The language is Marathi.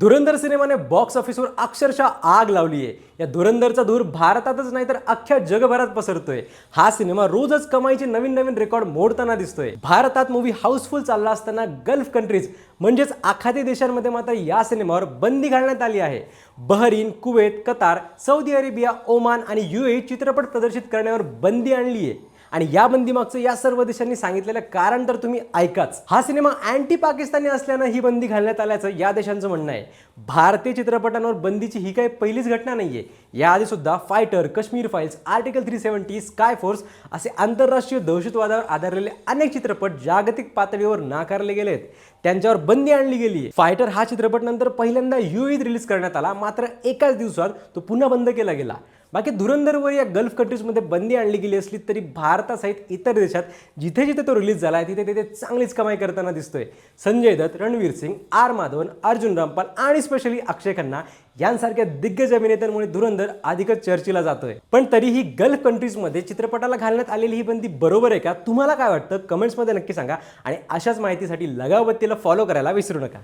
धुरंधर सिनेमाने बॉक्स ऑफिसवर अक्षरशः आग लावली आहे। या धुरंधरचा धूर भारतातच नाही तर अख्ख्या जगभरात पसरतोय। हा सिनेमा रोजच कमाईचे नवीन नवीन रेकॉर्ड मोडताना दिसतोय। भारतात मूवी हाऊसफुल चालला असताना गल्फ कंट्रीज म्हणजेच आखाती देशांमध्ये मात्र या सिनेमावर बंदी घालण्यात आली आहे। Bahrain, Kuwait, Qatar, Saudi Arabia, Oman आणि UAE चित्रपट प्रदर्शित करण्यावर बंदी आणली आहे। आणि या बंदीमागचं या सर्व देशांनी सांगितलेलं कारण तर तुम्ही ऐकाच। हा सिनेमा अँटी पाकिस्तानी असल्यानं ही बंदी घालण्यात आल्याचं या देशांचं म्हणणं आहे। भारतीय चित्रपटांवर बंदीची ही काही पहिलीच घटना नाहीये। याआधी सुद्धा fighter, Kashmir files, article 370, sky force असे आंतरराष्ट्रीय दहशतवादावर आधारलेले अनेक चित्रपट जागतिक पातळीवर नाकारले गेलेत, त्यांच्यावर बंदी आणली गेली। फायटर हा चित्रपट नंतर पहिल्यांदा UAE रिलीज करण्यात आला, मात्र एकाच दिवसात तो पुन्हा बंद केला गेला। बाकी धुरंधरवर या गल्फ कंट्रीजमध्ये बंदी आणली गेली असली तरी भारतासहित इतर देशात जिथे जिथे तो रिलीज झाला आहे तिथे तिथे चांगलीच कमाई करताना दिसतोय। संजय दत्त, रणवीर सिंग, आर माधवन, अर्जुन रामपाल आणि स्पेशली अक्षय खन्ना यांसारख्या दिग्गज अभिनेत्यांमुळे धुरंधर अधिकच चर्चेला जातोय। पण तरीही गल्फ कंट्रीजमध्ये चित्रपटाला घालण्यात आलेली ही बंदी बरोबर आहे का? तुम्हाला काय वाटतं? कमेंट्समध्ये नक्की सांगा आणि अशाच माहितीसाठी लगाव बत्तीला फॉलो करायला विसरू नका।